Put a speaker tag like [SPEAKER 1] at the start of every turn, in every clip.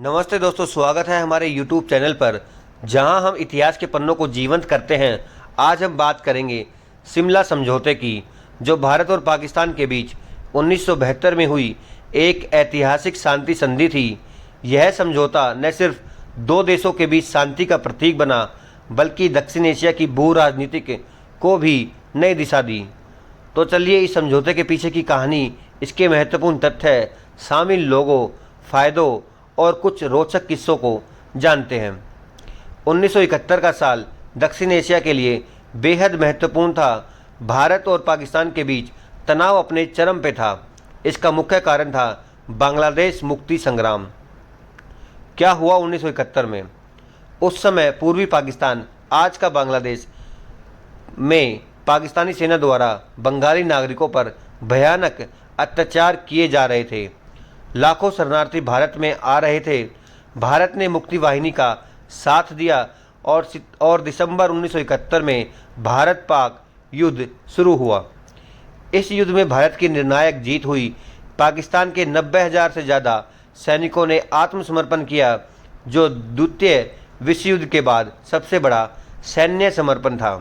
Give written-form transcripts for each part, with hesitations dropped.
[SPEAKER 1] नमस्ते दोस्तों, स्वागत है हमारे YouTube चैनल पर, जहां हम इतिहास के पन्नों को जीवंत करते हैं। आज हम बात करेंगे शिमला समझौते की, जो भारत और पाकिस्तान के बीच 1972 में हुई एक ऐतिहासिक शांति संधि थी। यह समझौता न सिर्फ दो देशों के बीच शांति का प्रतीक बना, बल्कि दक्षिण एशिया की भू राजनीतिक को भी नई दिशा दी। तो चलिए इस समझौते के पीछे की कहानी, इसके महत्वपूर्ण तथ्य, शामिल लोगों, फ़ायदों और कुछ रोचक किस्सों को जानते हैं। 1971 का साल दक्षिण एशिया के लिए बेहद महत्वपूर्ण था। भारत और पाकिस्तान के बीच तनाव अपने चरम पे था। इसका मुख्य कारण था बांग्लादेश मुक्ति संग्राम। क्या हुआ 1971 में? उस समय पूर्वी पाकिस्तान, आज का बांग्लादेश में पाकिस्तानी सेना द्वारा बंगाली नागरिकों पर भयानक अत्याचार किए जा रहे थे। लाखों शरणार्थी भारत में आ रहे थे। भारत ने मुक्ति वाहिनी का साथ दिया और दिसंबर 1971 में भारत पाक युद्ध शुरू हुआ। इस युद्ध में भारत की निर्णायक जीत हुई। पाकिस्तान के 90,000 से ज़्यादा सैनिकों ने आत्मसमर्पण किया, जो द्वितीय विश्व युद्ध के बाद सबसे बड़ा सैन्य समर्पण था।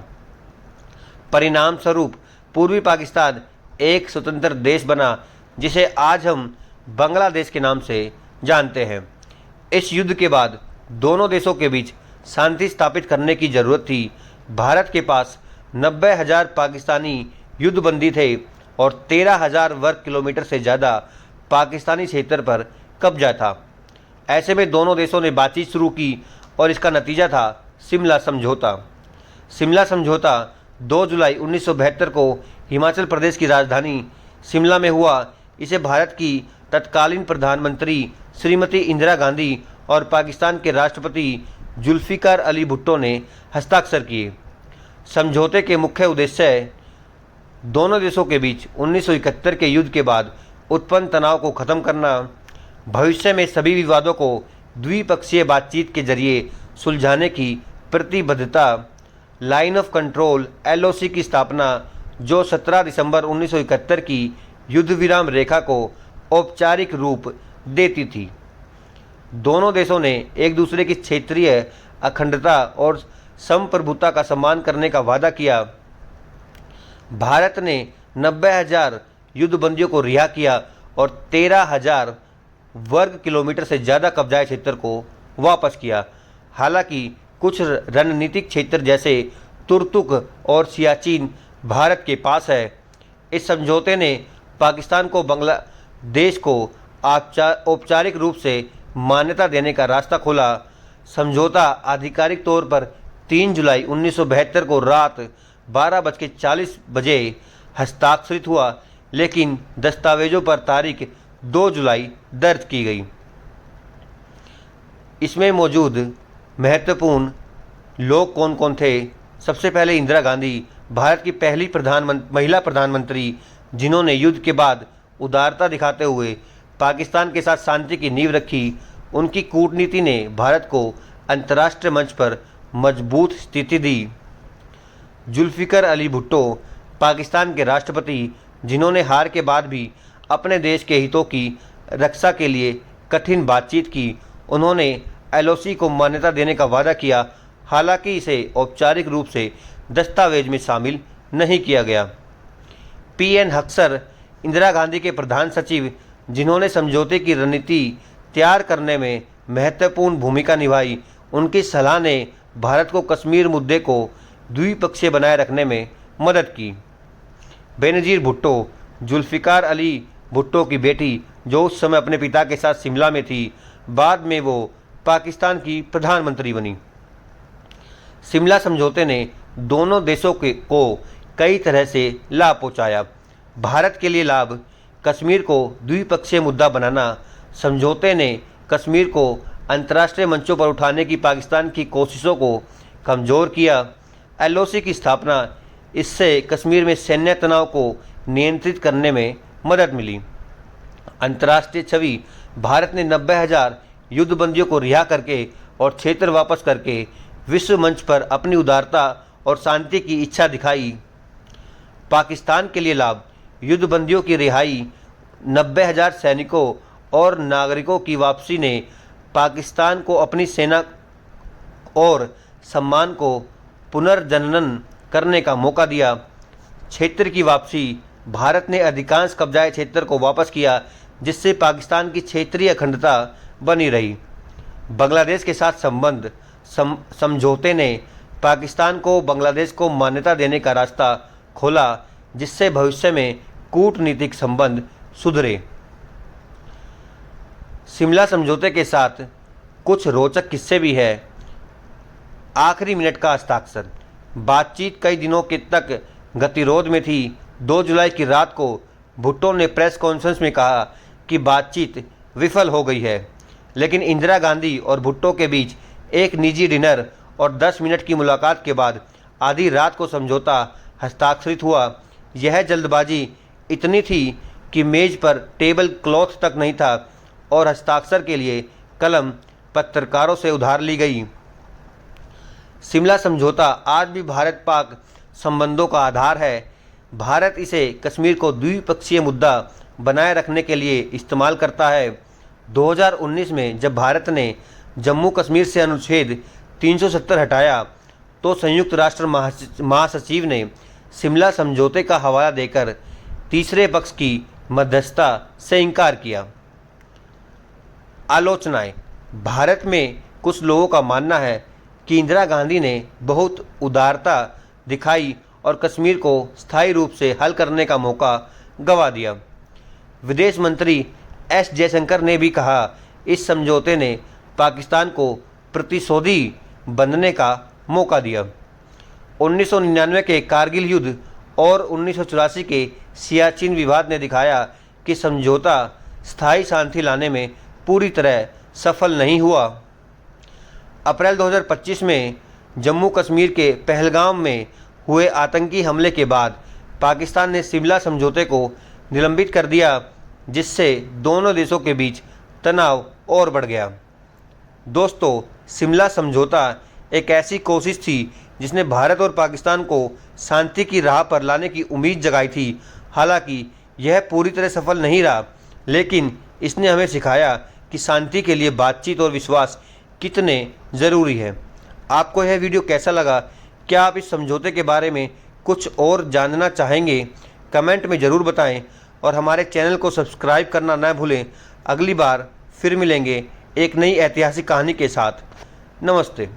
[SPEAKER 1] परिणाम स्वरूप पूर्वी पाकिस्तान एक स्वतंत्र देश बना, जिसे आज हम बांग्लादेश के नाम से जानते हैं। इस युद्ध के बाद दोनों देशों के बीच शांति स्थापित करने की जरूरत थी। भारत के पास 90,000 पाकिस्तानी युद्धबंदी थे और 13,000 वर्ग किलोमीटर से ज़्यादा पाकिस्तानी क्षेत्र पर कब्जा था। ऐसे में दोनों देशों ने बातचीत शुरू की और इसका नतीजा था शिमला समझौता। शिमला समझौता 2 जुलाई 1972 को हिमाचल प्रदेश की राजधानी शिमला में हुआ। इसे भारत की तत्कालीन प्रधानमंत्री श्रीमती इंदिरा गांधी और पाकिस्तान के राष्ट्रपति जुल्फ़िकार अली भुट्टो ने हस्ताक्षर किए। समझौते के मुख्य उद्देश्य दोनों देशों के बीच 1971 के युद्ध के बाद उत्पन्न तनाव को खत्म करना, भविष्य में सभी विवादों को द्विपक्षीय बातचीत के जरिए सुलझाने की प्रतिबद्धता, लाइन ऑफ कंट्रोल LOC की स्थापना, जो 17 दिसंबर 1971 की युद्ध विराम रेखा को औपचारिक रूप देती थी। दोनों देशों ने एक दूसरे की क्षेत्रीय अखंडता और संप्रभुता का सम्मान करने का वादा किया। भारत ने 90,000 युद्धबंदियों को रिहा किया और 13,000 वर्ग किलोमीटर से ज़्यादा कब्जाए क्षेत्र को वापस किया। हालांकि कुछ रणनीतिक क्षेत्र जैसे तुर्तुक और सियाचिन भारत के पास है। इस समझौते ने पाकिस्तान को बांग्लादेश को औपचारिक रूप से मान्यता देने का रास्ता खोला। समझौता आधिकारिक तौर पर 3 जुलाई 1972 को रात 12:40 बजे हस्ताक्षरित हुआ, लेकिन दस्तावेजों पर तारीख 2 जुलाई दर्ज की गई। इसमें मौजूद महत्वपूर्ण लोग कौन कौन थे? सबसे पहले इंदिरा गांधी, भारत की पहली महिला प्रधानमंत्री, जिन्होंने युद्ध के बाद उदारता दिखाते हुए पाकिस्तान के साथ शांति की नींव रखी। उनकी कूटनीति ने भारत को अंतर्राष्ट्रीय मंच पर मजबूत स्थिति दी। जुल्फ़िकार अली भुट्टो, पाकिस्तान के राष्ट्रपति, जिन्होंने हार के बाद भी अपने देश के हितों की रक्षा के लिए कठिन बातचीत की। उन्होंने LOC को मान्यता देने का वादा किया, हालांकि इसे औपचारिक रूप से दस्तावेज में शामिल नहीं किया गया। PN हक्सर, इंदिरा गांधी के प्रधान सचिव, जिन्होंने समझौते की रणनीति तैयार करने में महत्वपूर्ण भूमिका निभाई। उनकी सलाह ने भारत को कश्मीर मुद्दे को द्विपक्षीय बनाए रखने में मदद की। बेनज़ीर भुट्टो, जुल्फ़िकार अली भुट्टो की बेटी, जो उस समय अपने पिता के साथ शिमला में थी। बाद में वो पाकिस्तान की प्रधानमंत्री बनी। शिमला समझौते ने दोनों देशों को कई तरह से लाभ पहुँचाया। भारत के लिए लाभ, कश्मीर को द्विपक्षीय मुद्दा बनाना। समझौते ने कश्मीर को अंतर्राष्ट्रीय मंचों पर उठाने की पाकिस्तान की कोशिशों को कमज़ोर किया। LOC की स्थापना, इससे कश्मीर में सैन्य तनाव को नियंत्रित करने में मदद मिली। अंतर्राष्ट्रीय छवि, भारत ने 90,000 युद्धबंदियों को रिहा करके और क्षेत्र वापस करके विश्व मंच पर अपनी उदारता और शांति की इच्छा दिखाई। पाकिस्तान के लिए लाभ, युद्धबंदियों की रिहाई, 90,000 सैनिकों और नागरिकों की वापसी ने पाकिस्तान को अपनी सेना और सम्मान को पुनर्जनन करने का मौका दिया। क्षेत्र की वापसी। भारत ने अधिकांश कब्जाए क्षेत्र को वापस किया, जिससे पाकिस्तान की क्षेत्रीय अखंडता बनी रही। बांग्लादेश के साथ संबंध। समझौते ने पाकिस्तान को बांग्लादेश को मान्यता देने का रास्ता खोला, जिससे भविष्य में कूटनीतिक संबंध सुधरे। शिमला समझौते के साथ कुछ रोचक किस्से भी है। आखिरी मिनट का हस्ताक्षर। बातचीत कई दिनों के तक गतिरोध में थी। 2 जुलाई की रात को भुट्टो ने प्रेस कॉन्फ्रेंस में कहा कि बातचीत विफल हो गई है, लेकिन इंदिरा गांधी और भुट्टो के बीच एक निजी डिनर और 10 मिनट की मुलाकात के बाद आधी रात को समझौता हस्ताक्षरित हुआ। यह जल्दबाजी इतनी थी कि मेज पर टेबल क्लॉथ तक नहीं था और हस्ताक्षर के लिए कलम पत्रकारों से उधार ली गई। शिमला समझौता आज भी भारत पाक संबंधों का आधार है। भारत इसे कश्मीर को द्विपक्षीय मुद्दा बनाए रखने के लिए इस्तेमाल करता है। 2019 में जब भारत ने जम्मू कश्मीर से अनुच्छेद 370 हटाया, तो संयुक्त राष्ट्र महासचिव ने शिमला समझौते का हवाला देकर तीसरे पक्ष की मध्यस्थता से इनकार किया। आलोचनाएं। भारत में कुछ लोगों का मानना है कि इंदिरा गांधी ने बहुत उदारता दिखाई और कश्मीर को स्थायी रूप से हल करने का मौका गंवा दिया। विदेश मंत्री एस जयशंकर ने भी कहा, इस समझौते ने पाकिस्तान को प्रतिशोधी बनने का मौका दिया। 1999 के कारगिल युद्ध और 1984 के सियाचिन विवाद ने दिखाया कि समझौता स्थायी शांति लाने में पूरी तरह सफल नहीं हुआ। अप्रैल 2025 में जम्मू कश्मीर के पहलगाम में हुए आतंकी हमले के बाद पाकिस्तान ने शिमला समझौते को निलंबित कर दिया, जिससे दोनों देशों के बीच तनाव और बढ़ गया। दोस्तों, शिमला समझौता एक ऐसी कोशिश थी जिसने भारत और पाकिस्तान को शांति की राह पर लाने की उम्मीद जगाई थी। हालांकि यह पूरी तरह सफल नहीं रहा, लेकिन इसने हमें सिखाया कि शांति के लिए बातचीत और विश्वास कितने ज़रूरी है। आपको यह वीडियो कैसा लगा? क्या आप इस समझौते के बारे में कुछ और जानना चाहेंगे? कमेंट में ज़रूर बताएं और हमारे चैनल को सब्सक्राइब करना न भूलें। अगली बार फिर मिलेंगे एक नई ऐतिहासिक कहानी के साथ। नमस्ते।